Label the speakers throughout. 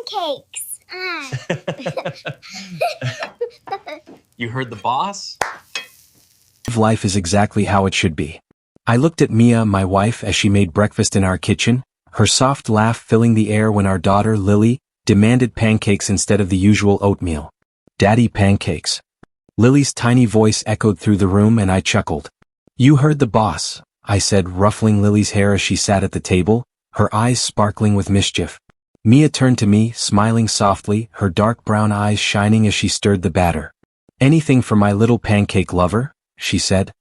Speaker 1: pancakes.
Speaker 2: You heard the boss?
Speaker 3: Life is exactly how it should be. I looked at Mia, my wife, as she made breakfast in our kitchen, her soft laugh filling the air when our daughter, Lily, demanded pancakes instead of the usual oatmeal. Daddy pancakes. Lily's tiny voice echoed through the room and I chuckled. You heard the boss, I said, ruffling Lily's hair as she sat at the table, her eyes sparkling with mischief. Mia turned to me, smiling softly, her dark brown eyes shining as she stirred the batter. Anything for my little pancake lover, she said.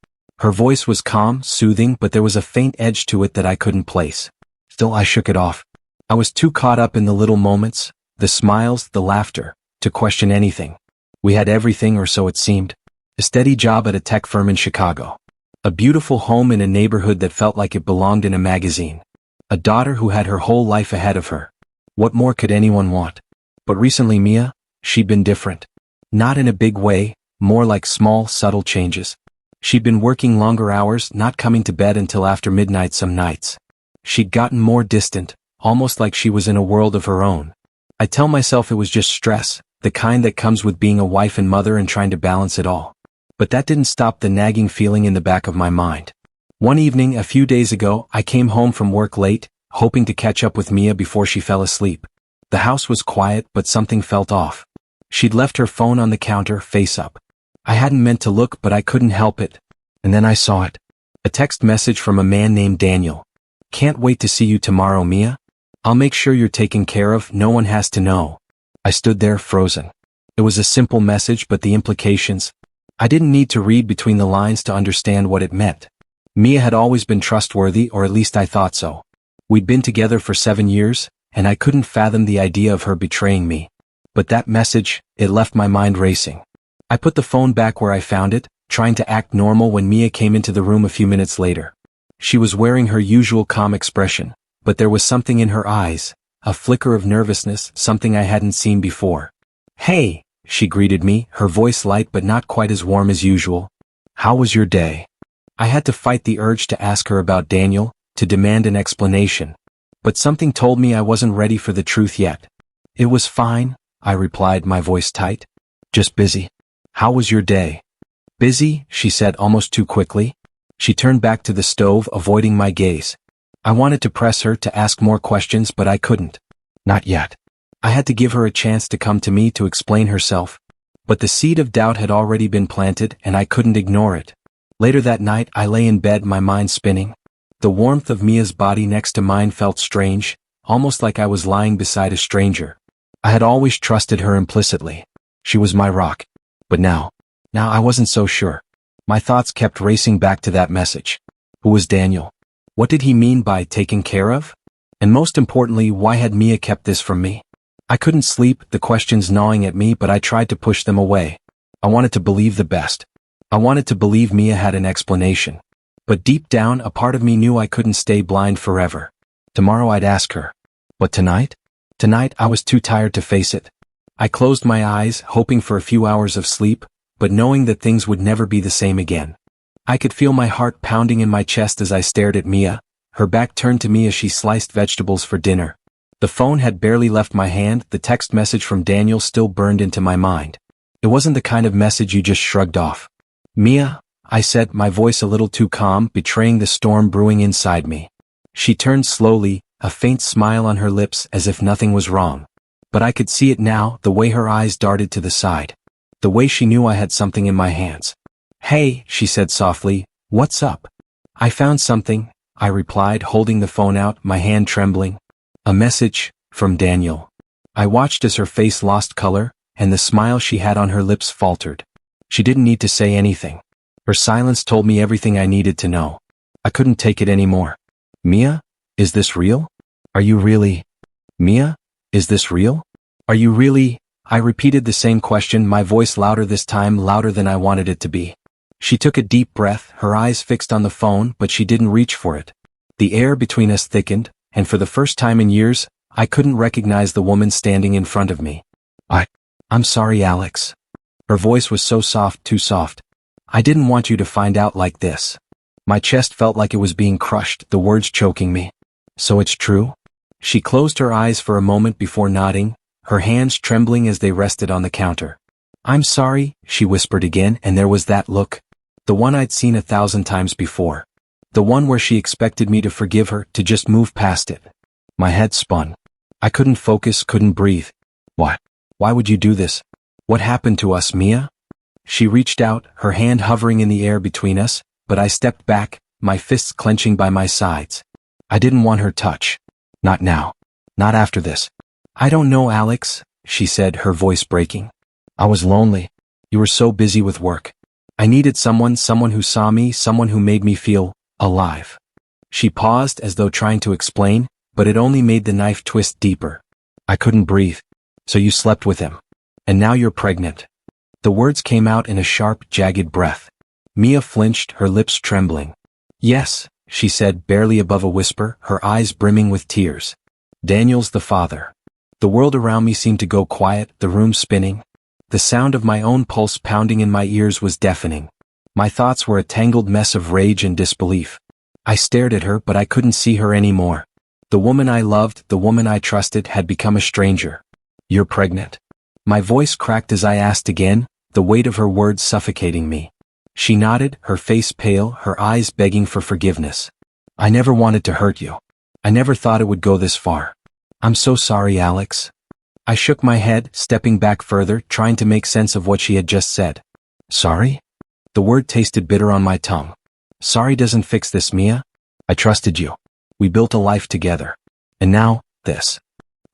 Speaker 3: Her voice was calm, soothing, but there was a faint edge to it that I couldn't place. Still, I shook it off. I was too caught up in the little moments, the smiles, the laughter, to question anything. We had everything, or so it seemed. A steady job at a tech firm in Chicago. A beautiful home in a neighborhood that felt like it belonged in a magazine. A daughter who had her whole life ahead of her. What more could anyone want? But recently Mia, she'd been different. Not in a big way, more like small, subtle changes. She'd been working longer hours, not coming to bed until after midnight some nights. She'd gotten more distant, almost like she was in a world of her own. I tell myself it was just stress, the kind that comes with being a wife and mother and trying to balance it all. But that didn't stop the nagging feeling in the back of my mind. One evening a few days ago, I came home from work late, hoping to catch up with Mia before she fell asleep. The house was quiet, but something felt off. She'd left her phone on the counter, face up. I hadn't meant to look, but I couldn't help it. And then I saw it. A text message from a man named Daniel. Can't wait to see you tomorrow, Mia. I'll make sure you're taken care of, no one has to know. I stood there frozen. It was a simple message, but the implications. I didn't need to read between the lines to understand what it meant. Mia had always been trustworthy, or at least I thought so. We'd been together for 7 years, and I couldn't fathom the idea of her betraying me. But that message, it left my mind racing. I put the phone back where I found it, trying to act normal when Mia came into the room a few minutes later. She was wearing her usual calm expression, but there was something in her eyes, a flicker of nervousness, something I hadn't seen before. Hey, she greeted me, her voice light but not quite as warm as usual. How was your day? I had to fight the urge to ask her about Daniel, to demand an explanation. But something told me I wasn't ready for the truth yet. It was fine, I replied, my voice tight. Just busy. How was your day? Busy, she said almost too quickly. She turned back to the stove, avoiding my gaze. I wanted to press her to ask more questions, but I couldn't. Not yet. I had to give her a chance to come to me to explain herself. But the seed of doubt had already been planted, and I couldn't ignore it. Later that night, I lay in bed, my mind spinning. The warmth of Mia's body next to mine felt strange, almost like I was lying beside a stranger. I had always trusted her implicitly. She was my rock. But now I wasn't so sure. My thoughts kept racing back to that message. Who was Daniel? What did he mean by taken care of? And most importantly, why had Mia kept this from me? I couldn't sleep, the questions gnawing at me, but I tried to push them away. I wanted to believe the best. I wanted to believe Mia had an explanation. But deep down, a part of me knew I couldn't stay blind forever. Tomorrow I'd ask her. But tonight? Tonight I was too tired to face it. I closed my eyes, hoping for a few hours of sleep, but knowing that things would never be the same again. I could feel my heart pounding in my chest as I stared at Mia, her back turned to me as she sliced vegetables for dinner. The phone had barely left my hand, the text message from Daniel still burned into my mind. It wasn't the kind of message you just shrugged off. Mia, I said, my voice a little too calm, betraying the storm brewing inside me. She turned slowly, a faint smile on her lips as if nothing was wrong. But I could see it now, the way her eyes darted to the side. The way she knew I had something in my hands. Hey, she said softly, what's up? I found something, I replied, holding the phone out, my hand trembling. A message, from Daniel. I watched as her face lost color, and the smile she had on her lips faltered. She didn't need to say anything. Her silence told me everything I needed to know. I couldn't take it anymore. Mia, is this real? Are you really? Mia, is this real? Are you really? I repeated the same question, my voice louder this time, louder than I wanted it to be. She took a deep breath, her eyes fixed on the phone, but she didn't reach for it. The air between us thickened, and for the first time in years, I couldn't recognize the woman standing in front of me. I'm sorry, Alex. Her voice was so soft, too soft. I didn't want you to find out like this. My chest felt like it was being crushed, the words choking me. So it's true? She closed her eyes for a moment before nodding, her hands trembling as they rested on the counter. "I'm sorry," she whispered again, and there was that look. The one I'd seen 1,000 times before. The one where she expected me to forgive her, to just move past it. My head spun. I couldn't focus, couldn't breathe. "What? Why would you do this? What happened to us, Mia?" She reached out, her hand hovering in the air between us, but I stepped back, my fists clenching by my sides. I didn't want her touch. Not now. Not after this. "I don't know, Alex," she said, her voice breaking. "I was lonely. You were so busy with work. I needed someone who saw me, someone who made me feel alive." She paused as though trying to explain, but it only made the knife twist deeper. I couldn't breathe. "So you slept with him. And now you're pregnant." The words came out in a sharp, jagged breath. Mia flinched, her lips trembling. "Yes," she said, barely above a whisper, her eyes brimming with tears. "Daniel's the father." The world around me seemed to go quiet, the room spinning. The sound of my own pulse pounding in my ears was deafening. My thoughts were a tangled mess of rage and disbelief. I stared at her, but I couldn't see her anymore. The woman I loved, the woman I trusted, had become a stranger. "You're pregnant." My voice cracked as I asked again, the weight of her words suffocating me. She nodded, her face pale, her eyes begging for forgiveness. "I never wanted to hurt you. I never thought it would go this far. I'm so sorry, Alex." I shook my head, stepping back further, trying to make sense of what she had just said. "Sorry?" The word tasted bitter on my tongue. "Sorry doesn't fix this, Mia. I trusted you. We built a life together. And now, this."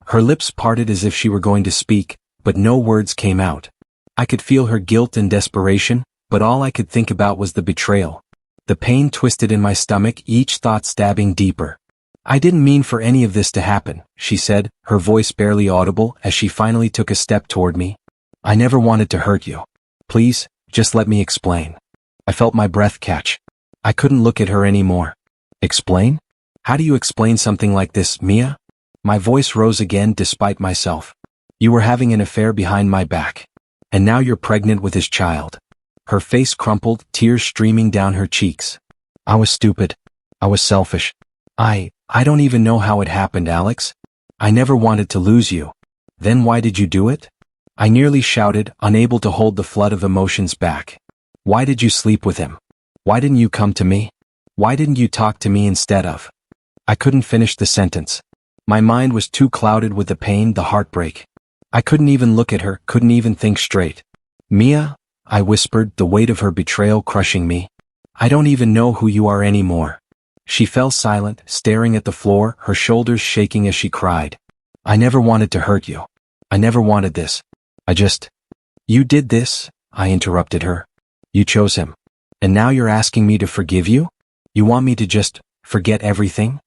Speaker 3: Her lips parted as if she were going to speak, but no words came out. I could feel her guilt and desperation, but all I could think about was the betrayal. The pain twisted in my stomach, each thought stabbing deeper. "I didn't mean for any of this to happen," she said, her voice barely audible as she finally took a step toward me. "I never wanted to hurt you. Please, just let me explain." I felt my breath catch. I couldn't look at her anymore. "Explain? How do you explain something like this, Mia?" My voice rose again despite myself. "You were having an affair behind my back. And now you're pregnant with his child." Her face crumpled, tears streaming down her cheeks. "I was stupid. I was selfish. I don't even know how it happened, Alex. I never wanted to lose you." "Then why did you do it?" I nearly shouted, unable to hold the flood of emotions back. "Why did you sleep with him? Why didn't you come to me? Why didn't you talk to me instead of?" I couldn't finish the sentence. My mind was too clouded with the pain, the heartbreak. I couldn't even look at her, couldn't even think straight. "Mia," I whispered, the weight of her betrayal crushing me. "I don't even know who you are anymore." She fell silent, staring at the floor, her shoulders shaking as she cried. "I never wanted to hurt you. I never wanted this. You did this," I interrupted her. "You chose him. And now you're asking me to forgive you? You want me to just forget everything?"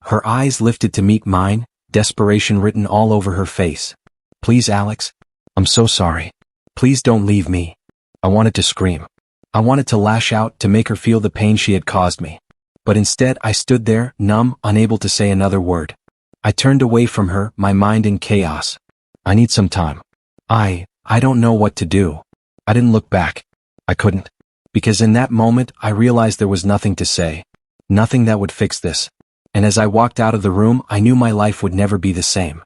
Speaker 3: Her eyes lifted to meet mine, desperation written all over her face. "Please, Alex. I'm so sorry. Please don't leave me." I wanted to scream. I wanted to lash out, to make her feel the pain she had caused me. But instead I stood there, numb, unable to say another word. I turned away from her, my mind in chaos. "I need some time. I don't know what to do." I didn't look back. I couldn't. Because in that moment I realized there was nothing to say. Nothing that would fix this. And as I walked out of the room, I knew my life would never be the same.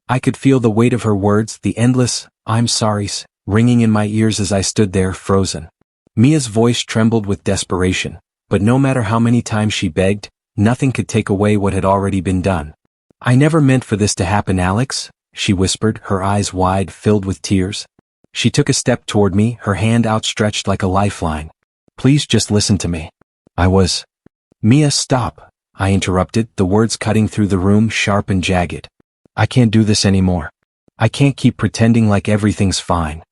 Speaker 3: I could feel the weight of her words, the endless "I'm sorry's," ringing in my ears as I stood there, frozen. Mia's voice trembled with desperation, but no matter how many times she begged, nothing could take away what had already been done. "I never meant for this to happen, Alex," she whispered, her eyes wide, filled with tears. She took a step toward me, her hand outstretched like a lifeline. "Please just listen to me. Mia, stop," I interrupted, the words cutting through the room, sharp and jagged. "I can't do this anymore. I can't keep pretending like everything's fine."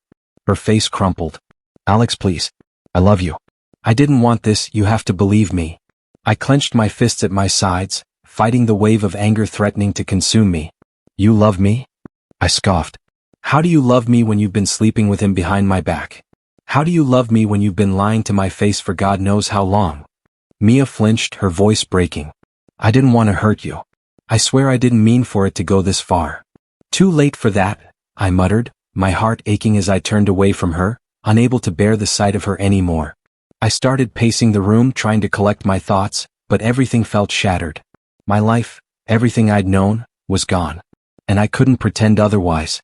Speaker 3: Her face crumpled. "Alex, please. I love you. I didn't want this, you have to believe me." I clenched my fists at my sides, fighting the wave of anger threatening to consume me. "You love me?" I scoffed. "How do you love me when you've been sleeping with him behind my back? How do you love me when you've been lying to my face for God knows how long?" Mia flinched, her voice breaking. "I didn't want to hurt you. I swear I didn't mean for it to go this far." "Too late for that," I muttered, my heart aching as I turned away from her, unable to bear the sight of her anymore. I started pacing the room, trying to collect my thoughts, but everything felt shattered. My life, everything I'd known, was gone. And I couldn't pretend otherwise.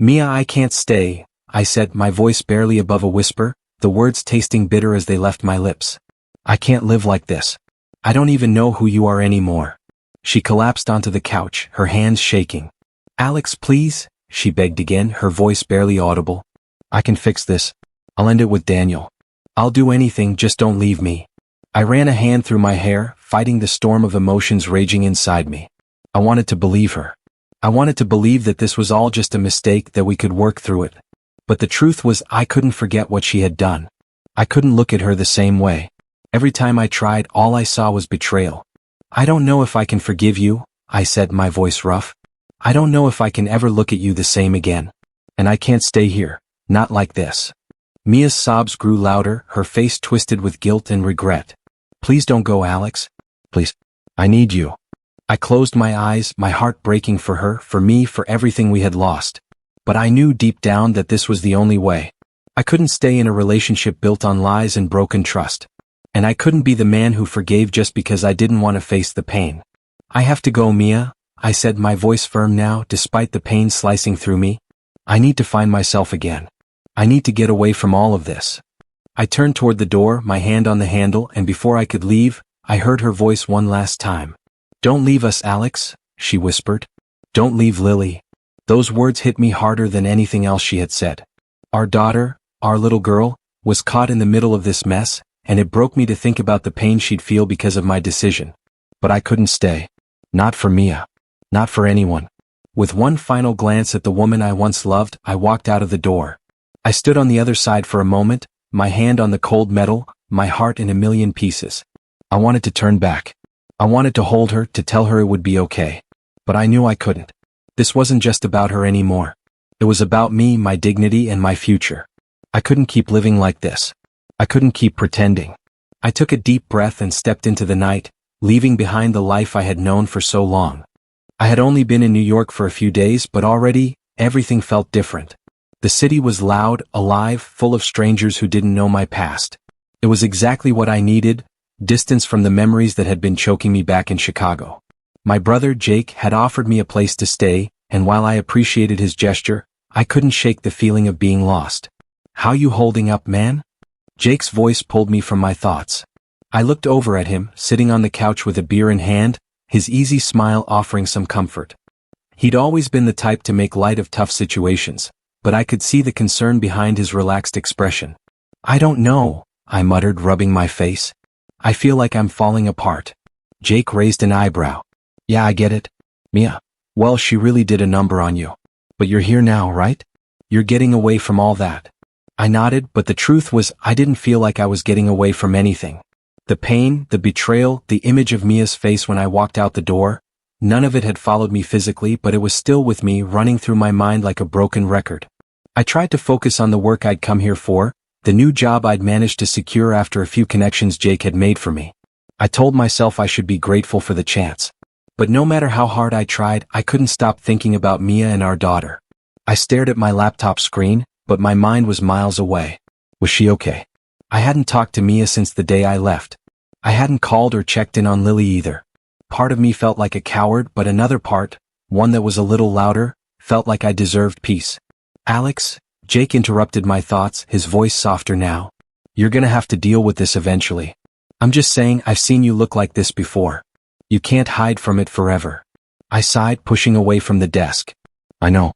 Speaker 3: Mia, I can't stay, I said, my voice barely above a whisper, the words tasting bitter as they left my lips. I can't live like this. I don't even know who you are anymore. She collapsed onto the couch, her hands shaking. Alex, please, she begged again, her voice barely audible. I can fix this. I'll end it with Daniel. I'll do anything, just don't leave me. I ran a hand through my hair, fighting the storm of emotions raging inside me. I wanted to believe her. I wanted to believe that this was all just a mistake, that we could work through it. But the truth was, I couldn't forget what she had done. I couldn't look at her the same way. Every time I tried, all I saw was betrayal. I don't know if I can forgive you, I said, my voice rough. I don't know if I can ever look at you the same again. And I can't stay here, not like this. Mia's sobs grew louder, her face twisted with guilt and regret. Please don't go, Alex. Please. I need you. I closed my eyes, my heart breaking for her, for me, for everything we had lost. But I knew deep down that this was the only way. I couldn't stay in a relationship built on lies and broken trust. And I couldn't be the man who forgave just because I didn't want to face the pain. I have to go, Mia, I said, my voice firm now, despite the pain slicing through me. I need to find myself again. I need to get away from all of this. I turned toward the door, my hand on the handle, and before I could leave, I heard her voice one last time. Don't leave us, Alex, she whispered. Don't leave Lily. Those words hit me harder than anything else she had said. Our daughter, our little girl, was caught in the middle of this mess, and it broke me to think about the pain she'd feel because of my decision. But I couldn't stay. Not for Mia. Not for anyone. With one final glance at the woman I once loved, I walked out of the door. I stood on the other side for a moment, my hand on the cold metal, my heart in a million pieces. I wanted to turn back. I wanted to hold her, to tell her it would be okay. But I knew I couldn't. This wasn't just about her anymore. It was about me, my dignity, and my future. I couldn't keep living like this. I couldn't keep pretending. I took a deep breath and stepped into the night, leaving behind the life I had known for so long. I had only been in New York for a few days, but already, everything felt different. The city was loud, alive, full of strangers who didn't know my past. It was exactly what I needed, distance from the memories that had been choking me back in Chicago. My brother, Jake, had offered me a place to stay, and while I appreciated his gesture, I couldn't shake the feeling of being lost. How you holding up, man? Jake's voice pulled me from my thoughts. I looked over at him, sitting on the couch with a beer in hand, his easy smile offering some comfort. He'd always been the type to make light of tough situations, but I could see the concern behind his relaxed expression. I don't know, I muttered, rubbing my face. I feel like I'm falling apart. Jake raised an eyebrow. Yeah, I get it. Mia. Well, she really did a number on you. But you're here now, right? You're getting away from all that. I nodded, but the truth was, I didn't feel like I was getting away from anything. The pain, the betrayal, the image of Mia's face when I walked out the door, none of it had followed me physically, but it was still with me, running through my mind like a broken record. I tried to focus on the work I'd come here for, the new job I'd managed to secure after a few connections Jake had made for me. I told myself I should be grateful for the chance. But no matter how hard I tried, I couldn't stop thinking about Mia and our daughter. I stared at my laptop screen, but my mind was miles away. Was she okay? I hadn't talked to Mia since the day I left. I hadn't called or checked in on Lily either. Part of me felt like a coward, but another part, one that was a little louder, felt like I deserved peace. Alex, Jake interrupted my thoughts, his voice softer now. You're gonna have to deal with this eventually. I'm just saying, I've seen you look like this before. You can't hide from it forever. I sighed, pushing away from the desk. I know.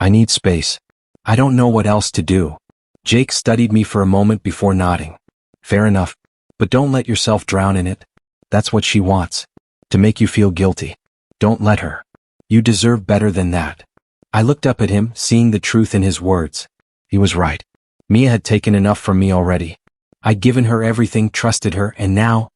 Speaker 3: I need space. I don't know what else to do. Jake studied me for a moment before nodding. Fair enough. But don't let yourself drown in it. That's what she wants. To make you feel guilty. Don't let her. You deserve better than that. I looked up at him, seeing the truth in his words. He was right. Mia had taken enough from me already. I'd given her everything, trusted her, and now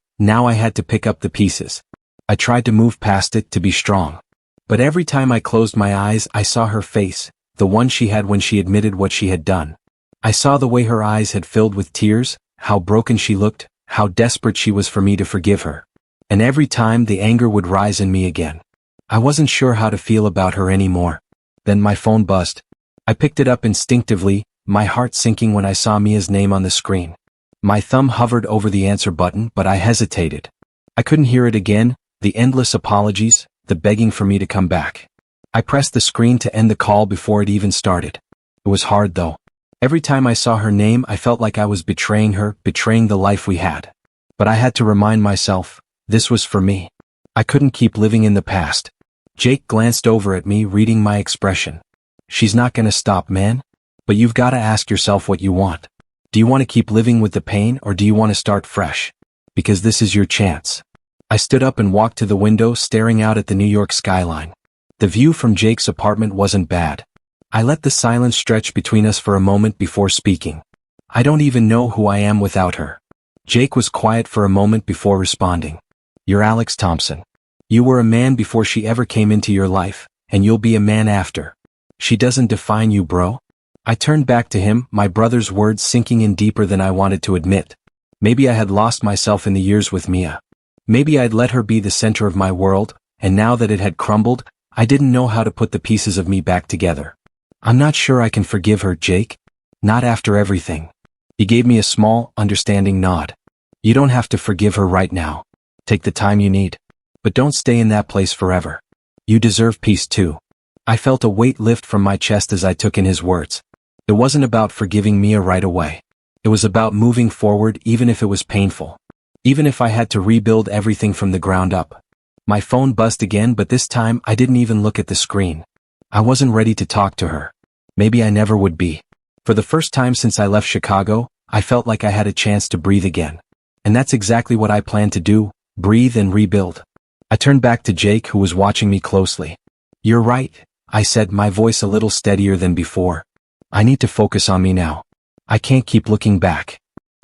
Speaker 3: I had to pick up the pieces. I tried to move past it, to be strong. But every time I closed my eyes, I saw her face, the one she had when she admitted what she had done. I saw the way her eyes had filled with tears, how broken she looked, how desperate she was for me to forgive her. And every time the anger would rise in me again. I wasn't sure how to feel about her anymore. Then my phone buzzed. I picked it up instinctively, my heart sinking when I saw Mia's name on the screen. My thumb hovered over the answer button, but I hesitated. I couldn't hear it again, the endless apologies, the begging for me to come back. I pressed the screen to end the call before it even started. It was hard though. Every time I saw her name, I felt like I was betraying her, betraying the life we had. But I had to remind myself, this was for me. I couldn't keep living in the past. Jake glanced over at me, reading my expression. She's not gonna stop, man. But you've gotta ask yourself what you want. Do you want to keep living with the pain, or do you want to start fresh? Because this is your chance. I stood up and walked to the window, staring out at the New York skyline. The view from Jake's apartment wasn't bad. I let the silence stretch between us for a moment before speaking. I don't even know who I am without her. Jake was quiet for a moment before responding. You're Alex Thompson. You were a man before she ever came into your life, and you'll be a man after. She doesn't define you, bro. I turned back to him, my brother's words sinking in deeper than I wanted to admit. Maybe I had lost myself in the years with Mia. Maybe I'd let her be the center of my world, and now that it had crumbled, I didn't know how to put the pieces of me back together. I'm not sure I can forgive her, Jake. Not after everything. He gave me a small, understanding nod. You don't have to forgive her right now. Take the time you need. But don't stay in that place forever. You deserve peace too. I felt a weight lift from my chest as I took in his words. It wasn't about forgiving Mia right away. It was about moving forward even if it was painful. Even if I had to rebuild everything from the ground up. My phone buzzed again, but this time I didn't even look at the screen. I wasn't ready to talk to her. Maybe I never would be. For the first time since I left Chicago, I felt like I had a chance to breathe again. And that's exactly what I planned to do, breathe and rebuild. I turned back to Jake, who was watching me closely. You're right, I said, my voice a little steadier than before. I need to focus on me now. I can't keep looking back.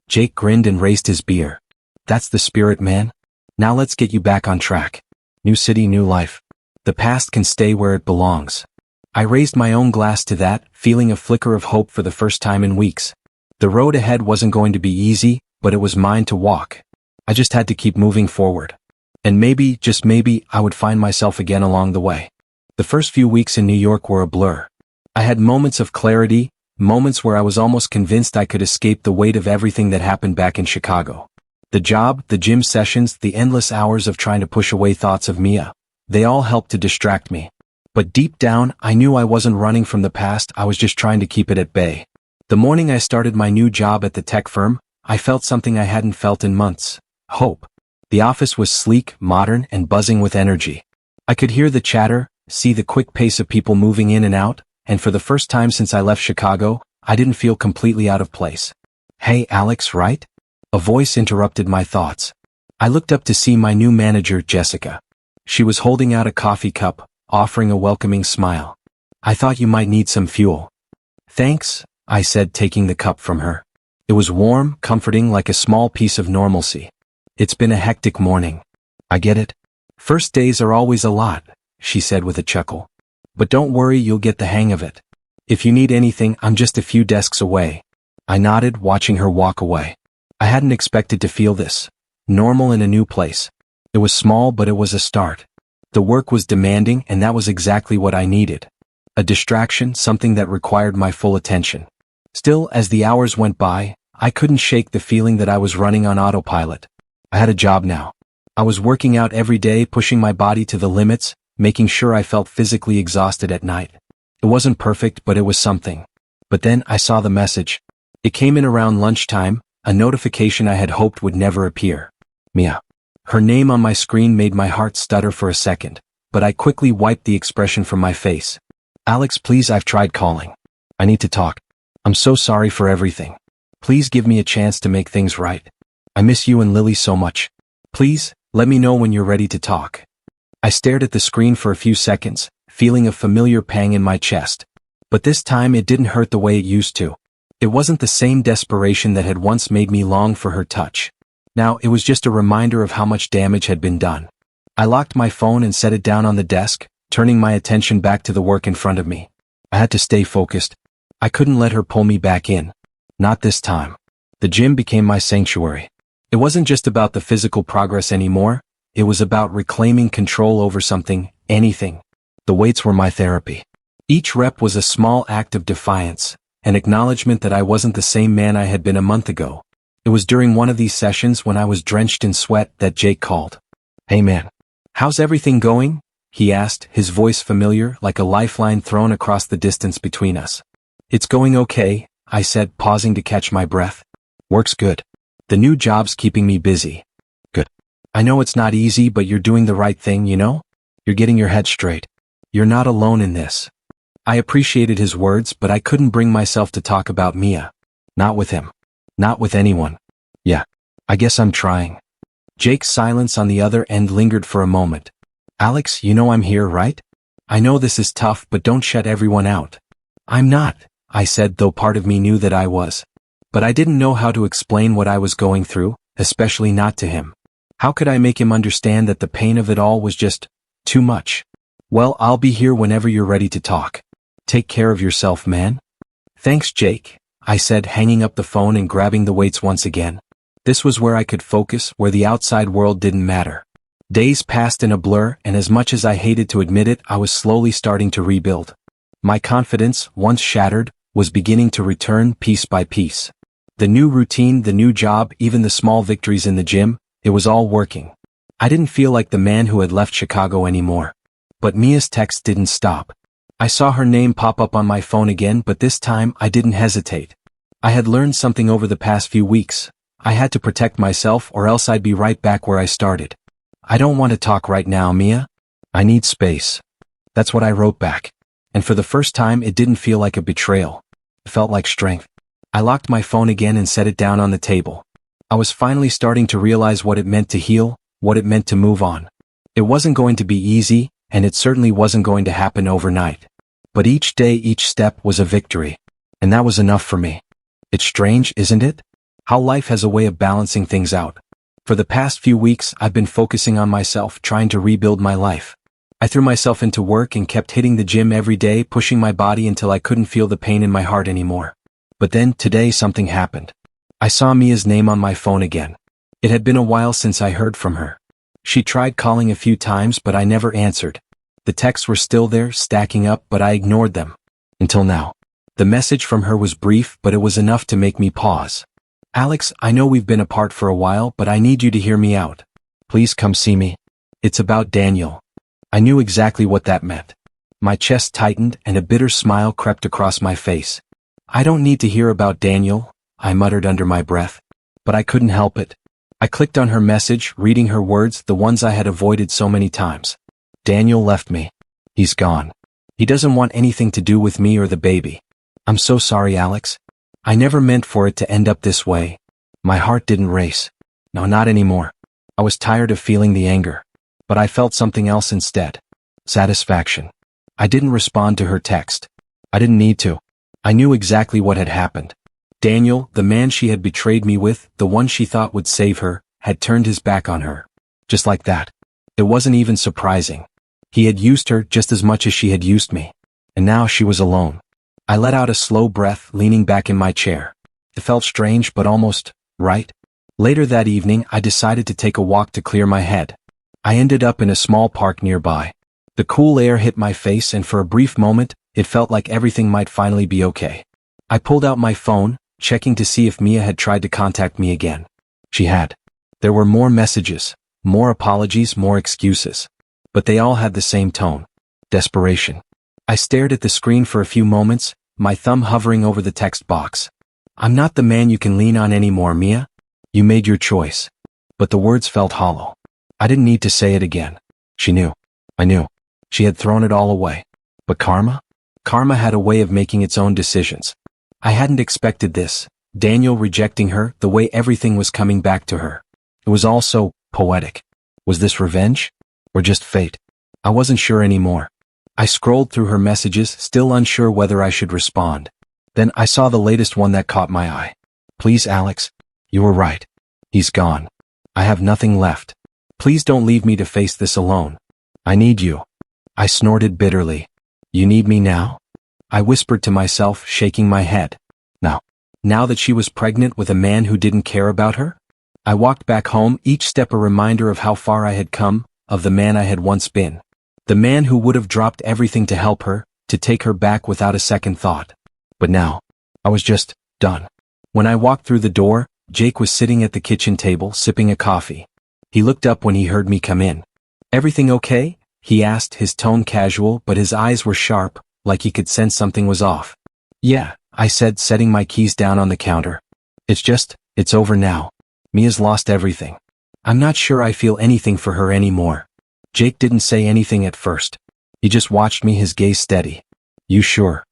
Speaker 3: Jake grinned and raised his beer. That's the spirit, man. Now let's get you back on track. New city, new life. The past can stay where it belongs. I raised my own glass to that, feeling a flicker of hope for the first time in weeks. The road ahead wasn't going to be easy, but it was mine to walk. I just had to keep moving forward. And maybe, just maybe, I would find myself again along the way. The first few weeks in New York were a blur. I had moments of clarity, moments where I was almost convinced I could escape the weight of everything that happened back in Chicago. The job, the gym sessions, the endless hours of trying to push away thoughts of Mia. They all helped to distract me. But deep down, I knew I wasn't running from the past, I was just trying to keep it at bay. The morning I started my new job at the tech firm, I felt something I hadn't felt in months. Hope. The office was sleek, modern, and buzzing with energy. I could hear the chatter, see the quick pace of people moving in and out, and for the first time since I left Chicago, I didn't feel completely out of place. Hey, Alex, right? A voice interrupted my thoughts. I looked up to see my new manager, Jessica. She was holding out a coffee cup, offering a welcoming smile. I thought you might need some fuel. Thanks, I said, taking the cup from her. It was warm, comforting, like a small piece of normalcy. It's been a hectic morning. I get it. First days are always a lot, she said with a chuckle. But don't worry, you'll get the hang of it. If you need anything, I'm just a few desks away. I nodded, watching her walk away. I hadn't expected to feel this. Normal in a new place. It was small, but it was a start. The work was demanding, and that was exactly what I needed. A distraction, something that required my full attention. Still, as the hours went by, I couldn't shake the feeling that I was running on autopilot. I had a job now. I was working out every day, pushing my body to the limits, making sure I felt physically exhausted at night. It wasn't perfect, but it was something. But then I saw the message. It came in around lunchtime, a notification I had hoped would never appear. Mia. Her name on my screen made my heart stutter for a second, but I quickly wiped the expression from my face. Alex, please, I've tried calling. I need to talk. I'm so sorry for everything. Please give me a chance to make things right. I miss you and Lily so much. Please, let me know when you're ready to talk. I stared at the screen for a few seconds, feeling a familiar pang in my chest. But this time it didn't hurt the way it used to. It wasn't the same desperation that had once made me long for her touch. Now it was just a reminder of how much damage had been done. I locked my phone and set it down on the desk, turning my attention back to the work in front of me. I had to stay focused. I couldn't let her pull me back in. Not this time. The gym became my sanctuary. It wasn't just about the physical progress anymore. It was about reclaiming control over something, anything. The weights were my therapy. Each rep was a small act of defiance, an acknowledgement that I wasn't the same man I had been a month ago. It was during one of these sessions when I was drenched in sweat that Jake called. Hey man. How's everything going? he asked, his voice familiar, like a lifeline thrown across the distance between us. It's going okay, I said, pausing to catch my breath. Work's good. The new job's keeping me busy. Good. I know it's not easy, but you're doing the right thing, you know? You're getting your head straight. You're not alone in this. I appreciated his words, but I couldn't bring myself to talk about Mia. Not with him. Not with anyone. Yeah. I guess I'm trying. Jake's silence on the other end lingered for a moment. Alex, you know I'm here, right? I know this is tough, but don't shut everyone out. I'm not, I said, though part of me knew that I was. But I didn't know how to explain what I was going through, especially not to him. How could I make him understand that the pain of it all was just too much? Well, I'll be here whenever you're ready to talk. Take care of yourself, man. Thanks, Jake, I said, hanging up the phone and grabbing the weights once again. This was where I could focus, where the outside world didn't matter. Days passed in a blur, and as much as I hated to admit it, I was slowly starting to rebuild. My confidence, once shattered, was beginning to return piece by piece. The new routine, the new job, even the small victories in the gym, it was all working. I didn't feel like the man who had left Chicago anymore. But Mia's text didn't stop. I saw her name pop up on my phone again, but this time I didn't hesitate. I had learned something over the past few weeks. I had to protect myself or else I'd be right back where I started. I don't want to talk right now, Mia. I need space. That's what I wrote back. And for the first time it didn't feel like a betrayal. It felt like strength. I locked my phone again and set it down on the table. I was finally starting to realize what it meant to heal, what it meant to move on. It wasn't going to be easy, and it certainly wasn't going to happen overnight. But each day, each step was a victory. And that was enough for me. It's strange, isn't it? How life has a way of balancing things out. For the past few weeks, I've been focusing on myself, trying to rebuild my life. I threw myself into work and kept hitting the gym every day, pushing my body until I couldn't feel the pain in my heart anymore. But then, today, something happened. I saw Mia's name on my phone again. It had been a while since I heard from her. She tried calling a few times, but I never answered. The texts were still there, stacking up, but I ignored them. Until now. The message from her was brief, but it was enough to make me pause. Alex, I know we've been apart for a while, but I need you to hear me out. Please come see me. It's about Daniel. I knew exactly what that meant. My chest tightened and a bitter smile crept across my face. I don't need to hear about Daniel, I muttered under my breath. But I couldn't help it. I clicked on her message, reading her words, the ones I had avoided so many times. Daniel left me. He's gone. He doesn't want anything to do with me or the baby. I'm so sorry, Alex. I never meant for it to end up this way. My heart didn't race. No, not anymore. I was tired of feeling the anger. But I felt something else instead. Satisfaction. I didn't respond to her text. I didn't need to. I knew exactly what had happened. Daniel, the man she had betrayed me with, the one she thought would save her, had turned his back on her. Just like that. It wasn't even surprising. He had used her just as much as she had used me. And now she was alone. I let out a slow breath, leaning back in my chair. It felt strange, but almost right. Later that evening, I decided to take a walk to clear my head. I ended up in a small park nearby. The cool air hit my face, and for a brief moment, it felt like everything might finally be okay. I pulled out my phone, checking to see if Mia had tried to contact me again. She had. There were more messages, more apologies, more excuses. But they all had the same tone. Desperation. I stared at the screen for a few moments, my thumb hovering over the text box. I'm not the man you can lean on anymore, Mia. You made your choice. But the words felt hollow. I didn't need to say it again. She knew. I knew. She had thrown it all away. But karma? Karma had a way of making its own decisions. I hadn't expected this. Daniel rejecting her, the way everything was coming back to her. It was all so poetic. Was this revenge? Or just fate? I wasn't sure anymore. I scrolled through her messages, still unsure whether I should respond. Then I saw the latest one that caught my eye. Please, Alex. You were right. He's gone. I have nothing left. Please don't leave me to face this alone. I need you. I snorted bitterly. You need me now? I whispered to myself, shaking my head. No. Now that she was pregnant with a man who didn't care about her? I walked back home, each step a reminder of how far I had come, of the man I had once been. The man who would have dropped everything to help her, to take her back without a second thought. But now, I was just done. When I walked through the door, Jake was sitting at the kitchen table, sipping a coffee. He looked up when he heard me come in. Everything okay? he asked, his tone casual, but his eyes were sharp, like he could sense something was off. Yeah, I said, setting my keys down on the counter. It's over now. Mia's lost everything. I'm not sure I feel anything for her anymore. Jake didn't say anything at first. He just watched me, his gaze steady. You sure?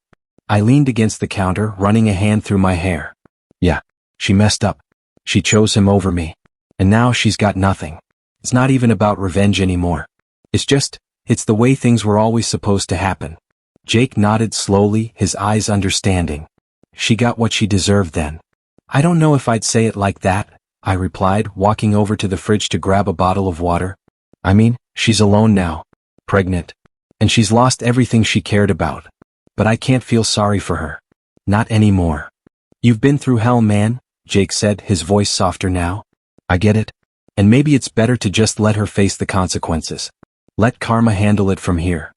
Speaker 3: I leaned against the counter, running a hand through my hair. Yeah, she messed up. She chose him over me. And now she's got nothing. It's not even about revenge anymore. It's the way things were always supposed to happen. Jake nodded slowly, his eyes understanding. She got what she deserved then. I don't know if I'd say it like that, I replied, walking over to the fridge to grab a bottle of water. I mean, she's alone now. Pregnant. And she's lost everything she cared about. But I can't feel sorry for her. Not anymore. You've been through hell, man, Jake said, his voice softer now. I get it. And maybe it's better to just let her face the consequences. Let karma handle it from here.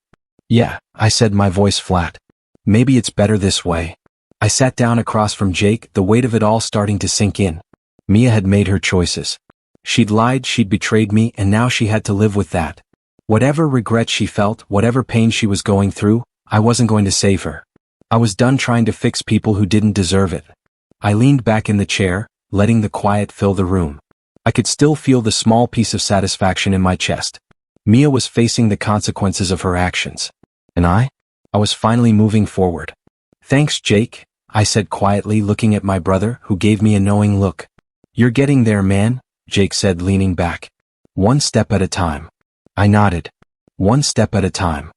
Speaker 3: Yeah, I said, my voice flat. Maybe it's better this way. I sat down across from Jake, the weight of it all starting to sink in. Mia had made her choices. She'd lied, she'd betrayed me, and now she had to live with that. Whatever regret she felt, whatever pain she was going through, I wasn't going to save her. I was done trying to fix people who didn't deserve it. I leaned back in the chair, letting the quiet fill the room. I could still feel the small piece of satisfaction in my chest. Mia was facing the consequences of her actions. And I was finally moving forward. Thanks, Jake, I said quietly, looking at my brother, who gave me a knowing look. You're getting there, man, Jake said, leaning back. One step at a time. I nodded. One step at a time.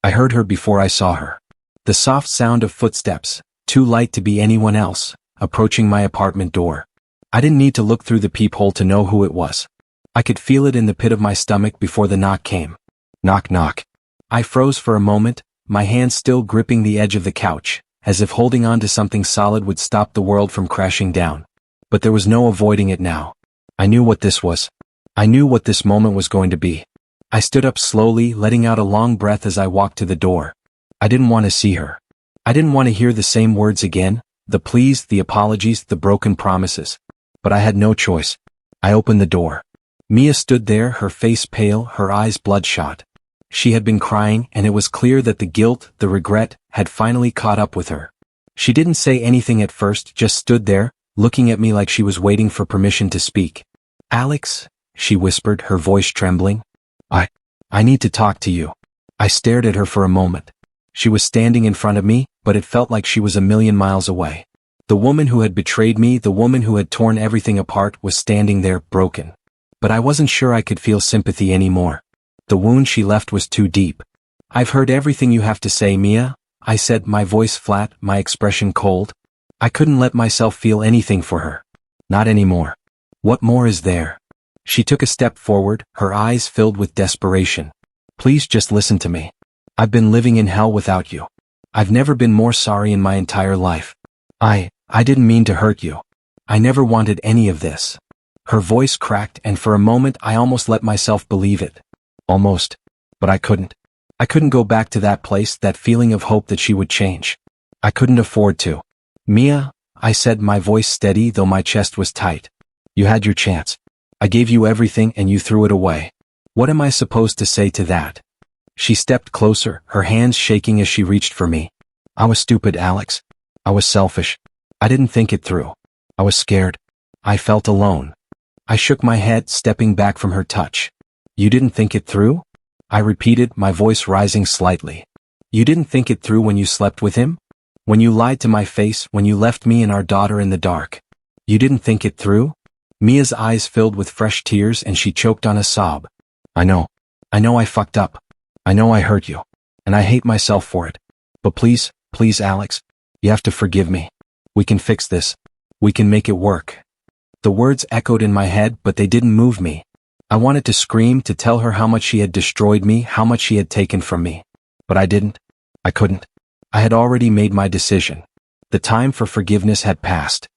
Speaker 3: I heard her before I saw her. The soft sound of footsteps, too light to be anyone else, approaching my apartment door. I didn't need to look through the peephole to know who it was. I could feel it in the pit of my stomach before the knock came. Knock, knock. I froze for a moment, my hand still gripping the edge of the couch, as if holding on to something solid would stop the world from crashing down. But there was no avoiding it now. I knew what this was. I knew what this moment was going to be. I stood up slowly, letting out a long breath as I walked to the door. I didn't want to see her. I didn't want to hear the same words again, the pleas, the apologies, the broken promises. But I had no choice. I opened the door. Mia stood there, her face pale, her eyes bloodshot. She had been crying, and it was clear that the guilt, the regret, had finally caught up with her. She didn't say anything at first, just stood there, looking at me like she was waiting for permission to speak. Alex, she whispered, her voice trembling. I need to talk to you. I stared at her for a moment. She was standing in front of me, but it felt like she was a million miles away. The woman who had betrayed me, the woman who had torn everything apart, was standing there, broken. But I wasn't sure I could feel sympathy anymore. The wound she left was too deep. I've heard everything you have to say, Mia, I said, my voice flat, my expression cold. I couldn't let myself feel anything for her. Not anymore. What more is there? She took a step forward, her eyes filled with desperation. Please just listen to me. I've been living in hell without you. I've never been more sorry in my entire life. I didn't mean to hurt you. I never wanted any of this. Her voice cracked, and for a moment I almost let myself believe it. Almost. But I couldn't. I couldn't go back to that place, that feeling of hope that she would change. I couldn't afford to. Mia, I said, my voice steady though my chest was tight. You had your chance. I gave you everything and you threw it away. What am I supposed to say to that? She stepped closer, her hands shaking as she reached for me. I was stupid, Alex. I was selfish. I didn't think it through. I was scared. I felt alone. I shook my head, stepping back from her touch. You didn't think it through? I repeated, my voice rising slightly. You didn't think it through when you slept with him? When you lied to my face, when you left me and our daughter in the dark? You didn't think it through? Mia's eyes filled with fresh tears and she choked on a sob. I know I fucked up. I know I hurt you. And I hate myself for it. But please, Alex, you have to forgive me. We can fix this. We can make it work. The words echoed in my head, but they didn't move me. I wanted to scream, to tell her how much she had destroyed me, how much she had taken from me. But I didn't. I couldn't. I had already made my decision. The time for forgiveness had passed.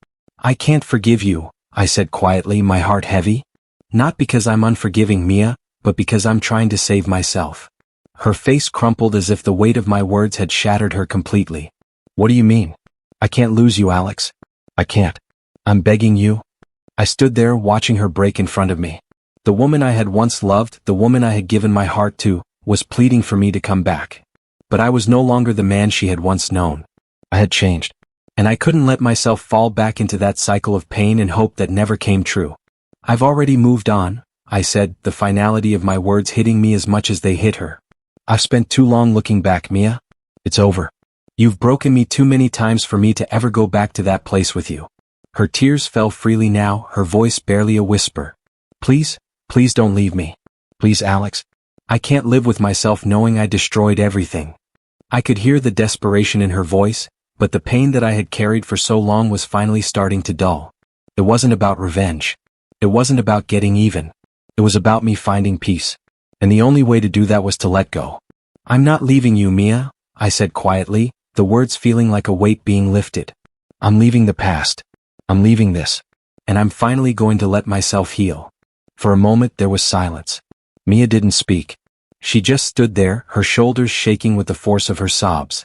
Speaker 3: I can't forgive you, I said quietly, my heart heavy. Not because I'm unforgiving, Mia, but because I'm trying to save myself. Her face crumpled as if the weight of my words had shattered her completely. What do you mean? I can't lose you, Alex. I can't. I'm begging you. I stood there watching her break in front of me. The woman I had once loved, the woman I had given my heart to, was pleading for me to come back. But I was no longer the man she had once known. I had changed. And I couldn't let myself fall back into that cycle of pain and hope that never came true. I've already moved on, I said, the finality of my words hitting me as much as they hit her. I've spent too long looking back, Mia. It's over. You've broken me too many times for me to ever go back to that place with you. Her tears fell freely now, her voice barely a whisper. Please, please don't leave me. Please, Alex. I can't live with myself knowing I destroyed everything. I could hear the desperation in her voice, but the pain that I had carried for so long was finally starting to dull. It wasn't about revenge. It wasn't about getting even. It was about me finding peace. And the only way to do that was to let go. I'm not leaving you, Mia, I said quietly, the words feeling like a weight being lifted. I'm leaving the past. I'm leaving this. And I'm finally going to let myself heal. For a moment there was silence. Mia didn't speak. She just stood there, her shoulders shaking with the force of her sobs.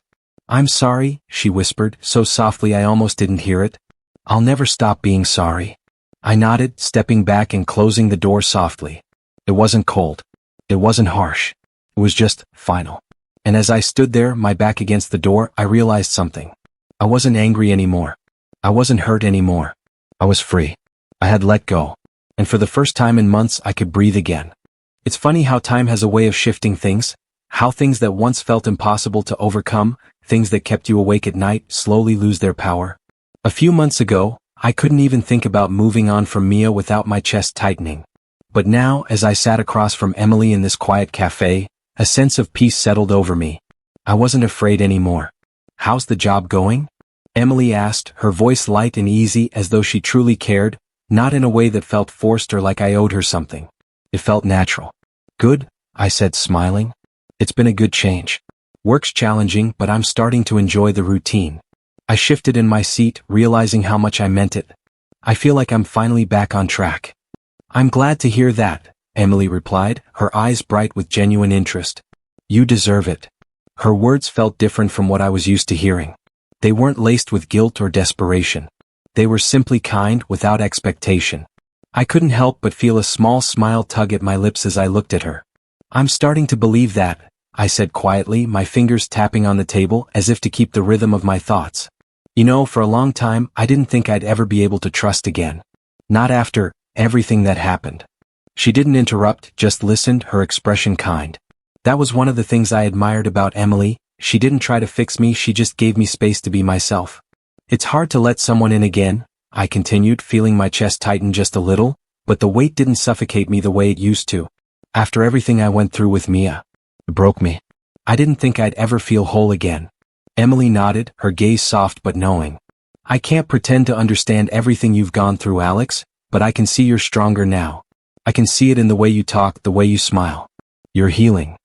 Speaker 3: I'm sorry, she whispered, so softly I almost didn't hear it. I'll never stop being sorry. I nodded, stepping back and closing the door softly. It wasn't cold. It wasn't harsh. It was just final. And as I stood there, my back against the door, I realized something. I wasn't angry anymore. I wasn't hurt anymore. I was free. I had let go. And for the first time in months, I could breathe again. It's funny how time has a way of shifting things, how things that once felt impossible to overcome, things that kept you awake at night, slowly lose their power. A few months ago, I couldn't even think about moving on from Mia without my chest tightening. But now, as I sat across from Emily in this quiet cafe, a sense of peace settled over me. I wasn't afraid anymore. How's the job going? Emily asked, her voice light and easy as though she truly cared, not in a way that felt forced or like I owed her something. It felt natural. Good, I said, smiling. It's been a good change. Work's challenging, but I'm starting to enjoy the routine. I shifted in my seat, realizing how much I meant it. I feel like I'm finally back on track. I'm glad to hear that, Emily replied, her eyes bright with genuine interest. You deserve it. Her words felt different from what I was used to hearing. They weren't laced with guilt or desperation. They were simply kind, without expectation. I couldn't help but feel a small smile tug at my lips as I looked at her. I'm starting to believe that, I said quietly, my fingers tapping on the table as if to keep the rhythm of my thoughts. You know, for a long time, I didn't think I'd ever be able to trust again. Not after everything that happened. She didn't interrupt, just listened, her expression kind. That was one of the things I admired about Emily. She didn't try to fix me, she just gave me space to be myself. It's hard to let someone in again, I continued, feeling my chest tighten just a little, but the weight didn't suffocate me the way it used to. After everything I went through with Mia, it broke me. I didn't think I'd ever feel whole again. Emily nodded, her gaze soft but knowing. I can't pretend to understand everything you've gone through, Alex, but I can see you're stronger now. I can see it in the way you talk, the way you smile. You're healing.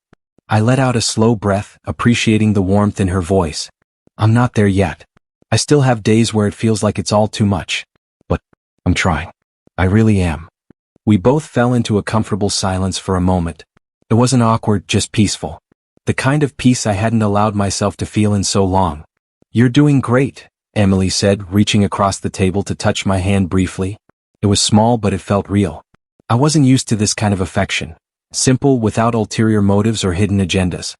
Speaker 3: I let out a slow breath, appreciating the warmth in her voice. I'm not there yet. I still have days where it feels like it's all too much. But I'm trying. I really am. We both fell into a comfortable silence for a moment. It wasn't awkward, just peaceful. The kind of peace I hadn't allowed myself to feel in so long. You're doing great, Emily said, reaching across the table to touch my hand briefly. It was small, but it felt real. I wasn't used to this kind of affection. Simple, without ulterior motives or hidden agendas.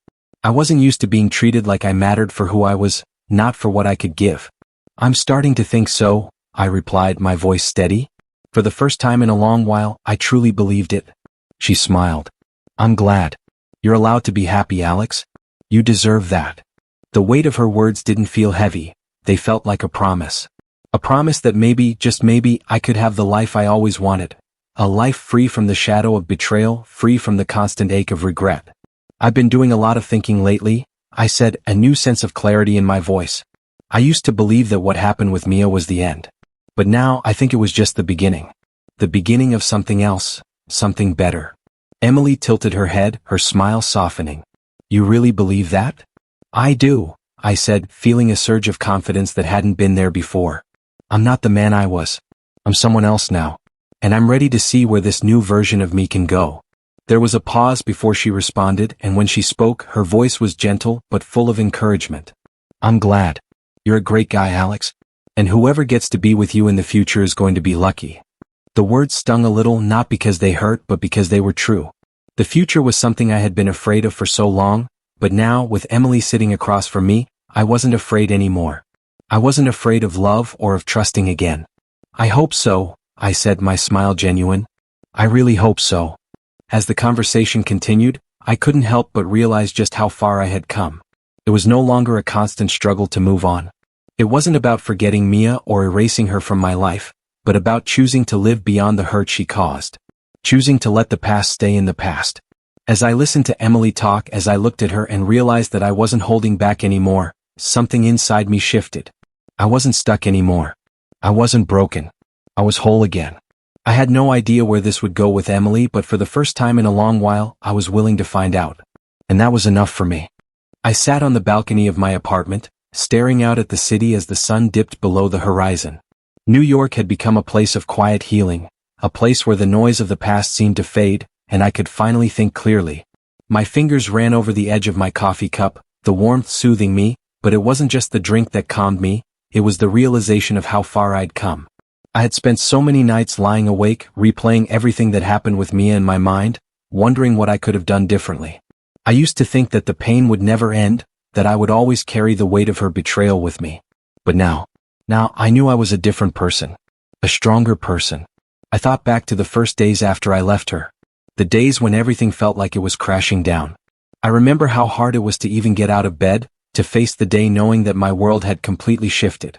Speaker 3: I wasn't used to being treated like I mattered for who I was, not for what I could give. I'm starting to think so, I replied, my voice steady. For the first time in a long while, I truly believed it. She smiled. I'm glad. You're allowed to be happy, Alex. You deserve that. The weight of her words didn't feel heavy. They felt like a promise. A promise that maybe, just maybe, I could have the life I always wanted. A life free from the shadow of betrayal, free from the constant ache of regret. I've been doing a lot of thinking lately, I said, a new sense of clarity in my voice. I used to believe that what happened with Mia was the end. But now I think it was just the beginning. The beginning of something else, something better. Emily tilted her head, her smile softening. You really believe that? I do, I said, feeling a surge of confidence that hadn't been there before. I'm not the man I was. I'm someone else now. And I'm ready to see where this new version of me can go. There was a pause before she responded, and when she spoke, her voice was gentle but full of encouragement. I'm glad. You're a great guy, Alex. And whoever gets to be with you in the future is going to be lucky. The words stung a little, not because they hurt but because they were true. The future was something I had been afraid of for so long, but now, with Emily sitting across from me, I wasn't afraid anymore. I wasn't afraid of love or of trusting again. I hope so, I said, my smile genuine. I really hope so. As the conversation continued, I couldn't help but realize just how far I had come. It was no longer a constant struggle to move on. It wasn't about forgetting Mia or erasing her from my life, but about choosing to live beyond the hurt she caused. Choosing to let the past stay in the past. As I listened to Emily talk, as I looked at her and realized that I wasn't holding back anymore, something inside me shifted. I wasn't stuck anymore. I wasn't broken. I was whole again. I had no idea where this would go with Emily, but for the first time in a long while, I was willing to find out. And that was enough for me. I sat on the balcony of my apartment, staring out at the city as the sun dipped below the horizon. New York had become a place of quiet healing, a place where the noise of the past seemed to fade, and I could finally think clearly. My fingers ran over the edge of my coffee cup, the warmth soothing me, but it wasn't just the drink that calmed me, it was the realization of how far I'd come. I had spent so many nights lying awake, replaying everything that happened with Mia in my mind, wondering what I could have done differently. I used to think that the pain would never end, that I would always carry the weight of her betrayal with me. But now I knew I was a different person. A stronger person. I thought back to the first days after I left her. The days when everything felt like it was crashing down. I remember how hard it was to even get out of bed, to face the day knowing that my world had completely shifted.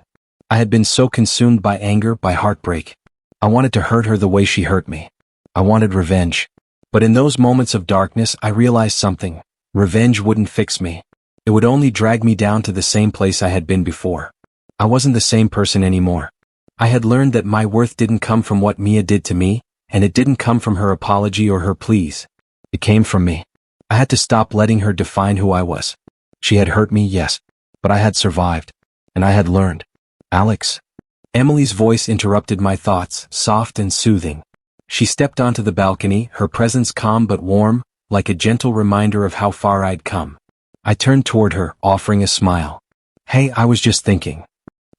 Speaker 3: I had been so consumed by anger, by heartbreak. I wanted to hurt her the way she hurt me. I wanted revenge. But in those moments of darkness, I realized something. Revenge wouldn't fix me. It would only drag me down to the same place I had been before. I wasn't the same person anymore. I had learned that my worth didn't come from what Mia did to me, and it didn't come from her apology or her pleas. It came from me. I had to stop letting her define who I was. She had hurt me, yes, but I had survived, and I had learned. Alex. Emily's voice interrupted my thoughts, soft and soothing. She stepped onto the balcony, her presence calm but warm, like a gentle reminder of how far I'd come. I turned toward her, offering a smile. Hey, I was just thinking.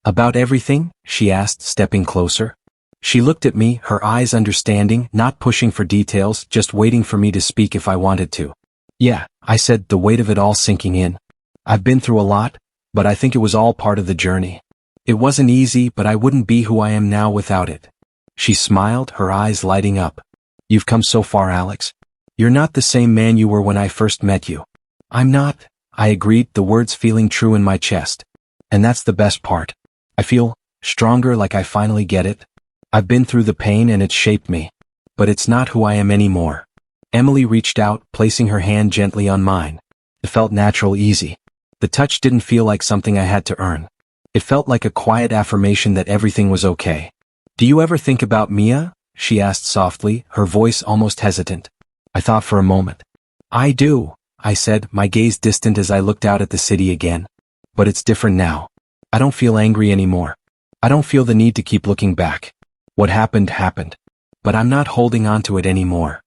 Speaker 3: About everything? She asked, stepping closer. She looked at me, her eyes understanding, not pushing for details, just waiting for me to speak if I wanted to. Yeah, I said, the weight of it all sinking in. I've been through a lot, but I think it was all part of the journey. It wasn't easy, but I wouldn't be who I am now without it. She smiled, her eyes lighting up. You've come so far, Alex. You're not the same man you were when I first met you. I'm not, I agreed, the words feeling true in my chest. And that's the best part. I feel stronger, like I finally get it. I've been through the pain and it's shaped me. But it's not who I am anymore. Emily reached out, placing her hand gently on mine. It felt natural, easy. The touch didn't feel like something I had to earn. It felt like a quiet affirmation that everything was okay. Do you ever think about Mia? She asked softly, her voice almost hesitant. I thought for a moment. I do, I said, my gaze distant as I looked out at the city again. But it's different now. I don't feel angry anymore. I don't feel the need to keep looking back. What happened, happened. But I'm not holding on to it anymore.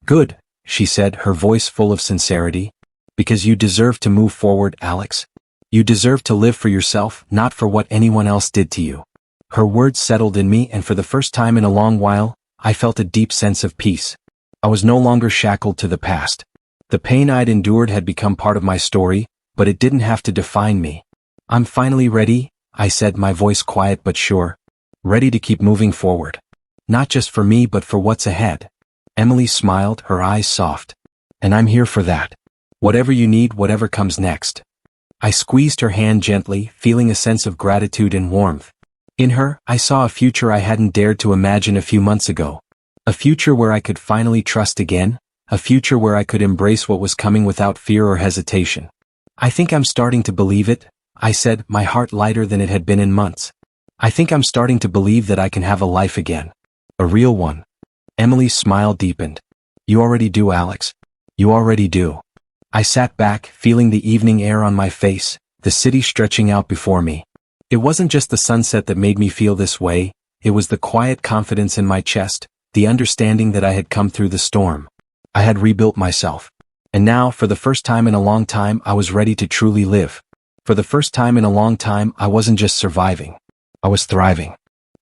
Speaker 3: Good, she said, her voice full of sincerity. Because you deserve to move forward, Alex. You deserve to live for yourself, not for what anyone else did to you. Her words settled in me, and for the first time in a long while, I felt a deep sense of peace. I was no longer shackled to the past. The pain I'd endured had become part of my story, but it didn't have to define me. I'm finally ready, I said, my voice quiet but sure. Ready to keep moving forward. Not just for me but for what's ahead. Emily smiled, her eyes soft. And I'm here for that. Whatever you need, whatever comes next. I squeezed her hand gently, feeling a sense of gratitude and warmth. In her, I saw a future I hadn't dared to imagine a few months ago. A future where I could finally trust again, a future where I could embrace what was coming without fear or hesitation. I think I'm starting to believe it, I said, my heart lighter than it had been in months. I think I'm starting to believe that I can have a life again. A real one. Emily's smile deepened. You already do, Alex. You already do. I sat back, feeling the evening air on my face, the city stretching out before me. It wasn't just the sunset that made me feel this way, it was the quiet confidence in my chest, the understanding that I had come through the storm. I had rebuilt myself. And now, for the first time in a long time, I was ready to truly live. For the first time in a long time, I wasn't just surviving. I was thriving.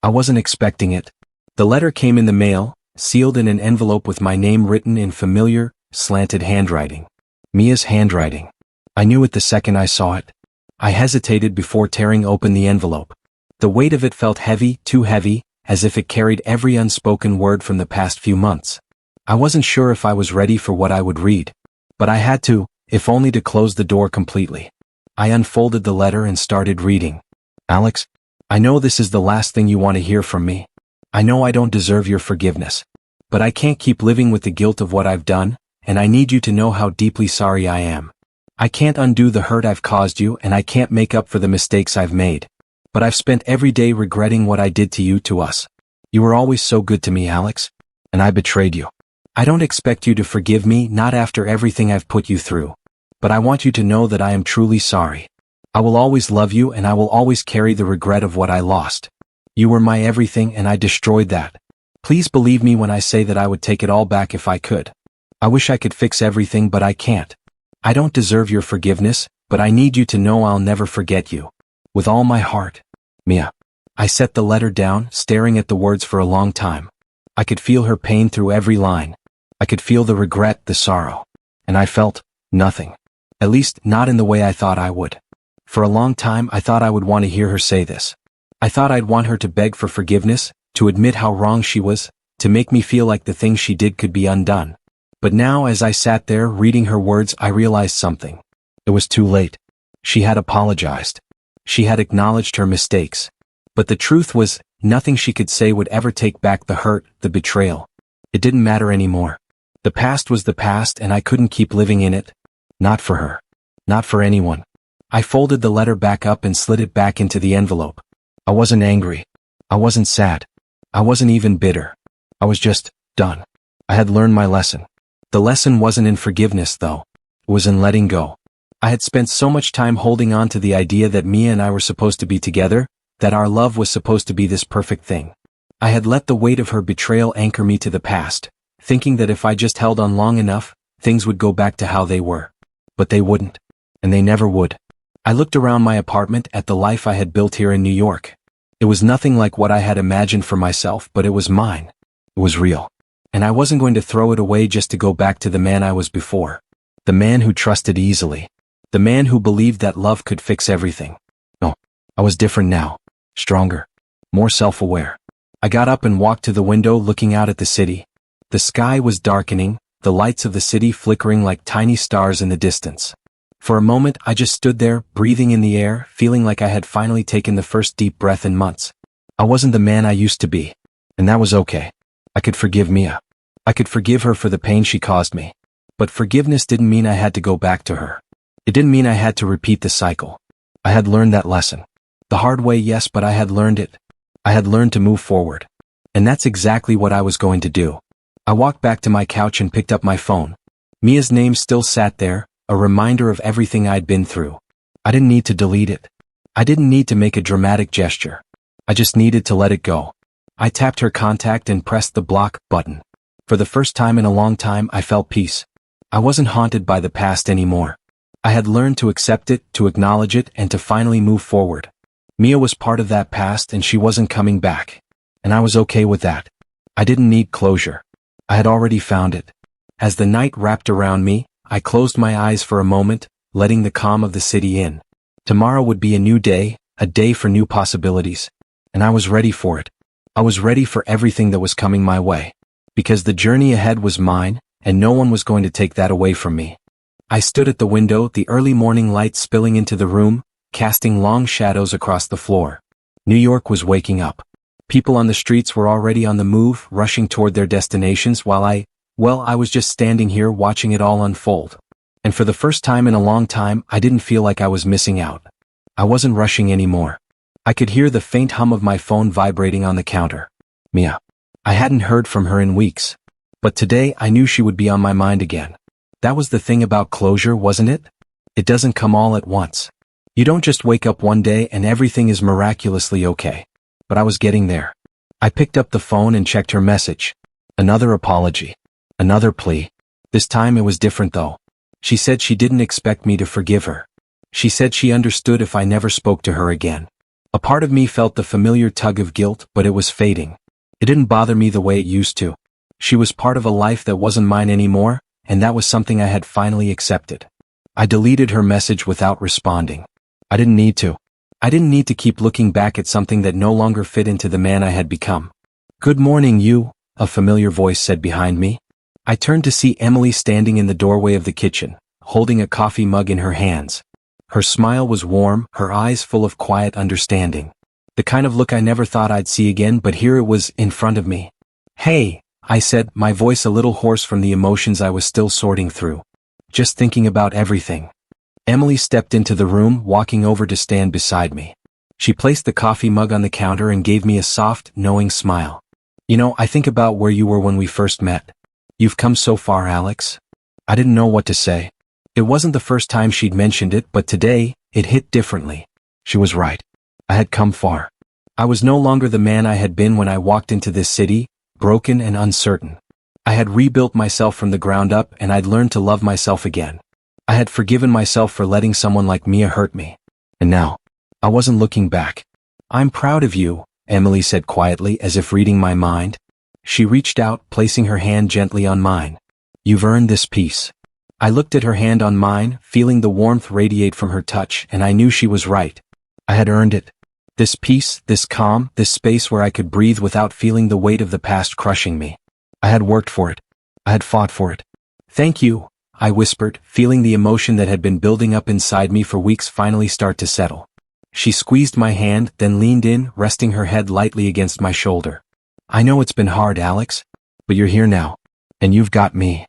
Speaker 3: I wasn't expecting it. The letter came in the mail, sealed in an envelope with my name written in familiar, slanted handwriting. Mia's handwriting. I knew it the second I saw it. I hesitated before tearing open the envelope. The weight of it felt heavy, too heavy, as if it carried every unspoken word from the past few months. I wasn't sure if I was ready for what I would read. But I had to, if only to close the door completely. I unfolded the letter and started reading. Alex, I know this is the last thing you want to hear from me. I know I don't deserve your forgiveness. But I can't keep living with the guilt of what I've done, and I need you to know how deeply sorry I am. I can't undo the hurt I've caused you, and I can't make up for the mistakes I've made. But I've spent every day regretting what I did to you, to us. You were always so good to me, Alex. And I betrayed you. I don't expect you to forgive me, not after everything I've put you through. But I want you to know that I am truly sorry. I will always love you, and I will always carry the regret of what I lost. You were my everything, and I destroyed that. Please believe me when I say that I would take it all back if I could. I wish I could fix everything, but I can't. I don't deserve your forgiveness, but I need you to know I'll never forget you. With all my heart. Mia. I set the letter down, staring at the words for a long time. I could feel her pain through every line. I could feel the regret, the sorrow. And I felt nothing. At least, not in the way I thought I would. For a long time, I thought I would want to hear her say this. I thought I'd want her to beg for forgiveness, to admit how wrong she was, to make me feel like the things she did could be undone. But now, as I sat there reading her words, I realized something. It was too late. She had apologized. She had acknowledged her mistakes. But the truth was, nothing she could say would ever take back the hurt, the betrayal. It didn't matter anymore. The past was the past, and I couldn't keep living in it. Not for her. Not for anyone. I folded the letter back up and slid it back into the envelope. I wasn't angry. I wasn't sad. I wasn't even bitter. I was just done. I had learned my lesson. The lesson wasn't in forgiveness, though. It was in letting go. I had spent so much time holding on to the idea that Mia and I were supposed to be together, that our love was supposed to be this perfect thing. I had let the weight of her betrayal anchor me to the past, thinking that if I just held on long enough, things would go back to how they were. But they wouldn't. And they never would. I looked around my apartment at the life I had built here in New York. It was nothing like what I had imagined for myself, but it was mine. It was real. And I wasn't going to throw it away just to go back to the man I was before. The man who trusted easily. The man who believed that love could fix everything. No, I was different now. Stronger. More self-aware. I got up and walked to the window, looking out at the city. The sky was darkening, the lights of the city flickering like tiny stars in the distance. For a moment, I just stood there, breathing in the air, feeling like I had finally taken the first deep breath in months. I wasn't the man I used to be. And that was okay. I could forgive Mia. I could forgive her for the pain she caused me. But forgiveness didn't mean I had to go back to her. It didn't mean I had to repeat the cycle. I had learned that lesson. The hard way, yes, but I had learned it. I had learned to move forward. And that's exactly what I was going to do. I walked back to my couch and picked up my phone. Mia's name still sat there, a reminder of everything I'd been through. I didn't need to delete it. I didn't need to make a dramatic gesture. I just needed to let it go. I tapped her contact and pressed the block button. For the first time in a long time, I felt peace. I wasn't haunted by the past anymore. I had learned to accept it, to acknowledge it, and to finally move forward. Mia was part of that past, and she wasn't coming back. And I was okay with that. I didn't need closure. I had already found it. As the night wrapped around me, I closed my eyes for a moment, letting the calm of the city in. Tomorrow would be a new day, a day for new possibilities. And I was ready for it. I was ready for everything that was coming my way. Because the journey ahead was mine, and no one was going to take that away from me. I stood at the window, the early morning light spilling into the room, casting long shadows across the floor. New York was waking up. People on the streets were already on the move, rushing toward their destinations while I was just standing here watching it all unfold. And for the first time in a long time, I didn't feel like I was missing out. I wasn't rushing anymore. I could hear the faint hum of my phone vibrating on the counter. Mia. I hadn't heard from her in weeks. But today I knew she would be on my mind again. That was the thing about closure, wasn't it? It doesn't come all at once. You don't just wake up one day and everything is miraculously okay. But I was getting there. I picked up the phone and checked her message. Another apology. Another plea. This time it was different though. She said she didn't expect me to forgive her. She said she understood if I never spoke to her again. A part of me felt the familiar tug of guilt, but it was fading. It didn't bother me the way it used to. She was part of a life that wasn't mine anymore, and that was something I had finally accepted. I deleted her message without responding. I didn't need to. I didn't need to keep looking back at something that no longer fit into the man I had become. "Good morning, you," a familiar voice said behind me. I turned to see Emily standing in the doorway of the kitchen, holding a coffee mug in her hands. Her smile was warm, her eyes full of quiet understanding. The kind of look I never thought I'd see again, but here it was in front of me. "Hey," I said, my voice a little hoarse from the emotions I was still sorting through. "Just thinking about everything." Emily stepped into the room, walking over to stand beside me. She placed the coffee mug on the counter and gave me a soft, knowing smile. "You know, I think about where you were when we first met. You've come so far, Alex." I didn't know what to say. It wasn't the first time she'd mentioned it, but today, it hit differently. She was right. I had come far. I was no longer the man I had been when I walked into this city, broken and uncertain. I had rebuilt myself from the ground up, and I'd learned to love myself again. I had forgiven myself for letting someone like Mia hurt me. And now, I wasn't looking back. "I'm proud of you," Emily said quietly, as if reading my mind. She reached out, placing her hand gently on mine. "You've earned this peace." I looked at her hand on mine, feeling the warmth radiate from her touch, and I knew she was right. I had earned it. This peace, this calm, this space where I could breathe without feeling the weight of the past crushing me. I had worked for it. I had fought for it. "Thank you," I whispered, feeling the emotion that had been building up inside me for weeks finally start to settle. She squeezed my hand, then leaned in, resting her head lightly against my shoulder. "I know it's been hard, Alex, but you're here now. And you've got me."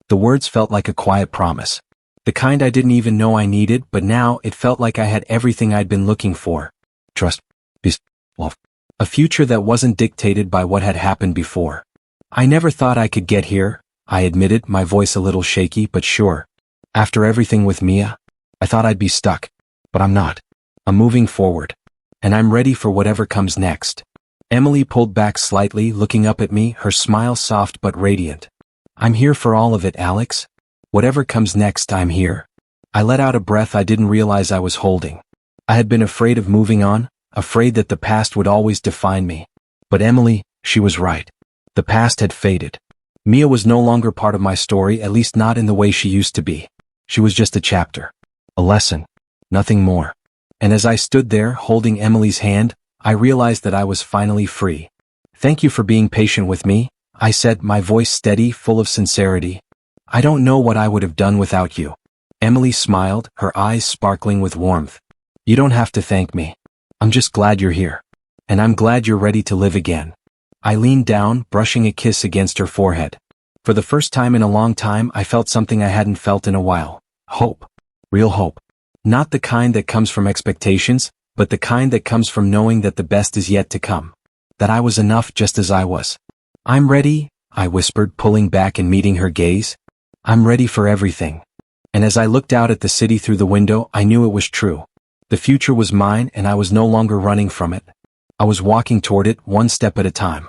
Speaker 3: The words felt like a quiet promise. The kind I didn't even know I needed, but now it felt like I had everything I'd been looking for. Trust, peace, love. A future that wasn't dictated by what had happened before. "I never thought I could get here," I admitted, my voice a little shaky but sure. "After everything with Mia, I thought I'd be stuck. But I'm not. I'm moving forward. And I'm ready for whatever comes next." Emily pulled back slightly, looking up at me, her smile soft but radiant. "I'm here for all of it, Alex. Whatever comes next, I'm here." I let out a breath I didn't realize I was holding. I had been afraid of moving on, afraid that the past would always define me. But Emily, she was right. The past had faded. Mia was no longer part of my story, at least not in the way she used to be. She was just a chapter. A lesson. Nothing more. And as I stood there, holding Emily's hand, I realized that I was finally free. "Thank you for being patient with me," I said, my voice steady, full of sincerity. "I don't know what I would have done without you." Emily smiled, her eyes sparkling with warmth. "You don't have to thank me. I'm just glad you're here. And I'm glad you're ready to live again." I leaned down, brushing a kiss against her forehead. For the first time in a long time, I felt something I hadn't felt in a while. Hope. Real hope. Not the kind that comes from expectations, but the kind that comes from knowing that the best is yet to come. That I was enough just as I was. "I'm ready," I whispered, pulling back and meeting her gaze. "I'm ready for everything." And as I looked out at the city through the window, I knew it was true. The future was mine, and I was no longer running from it. I was walking toward it, one step at a time.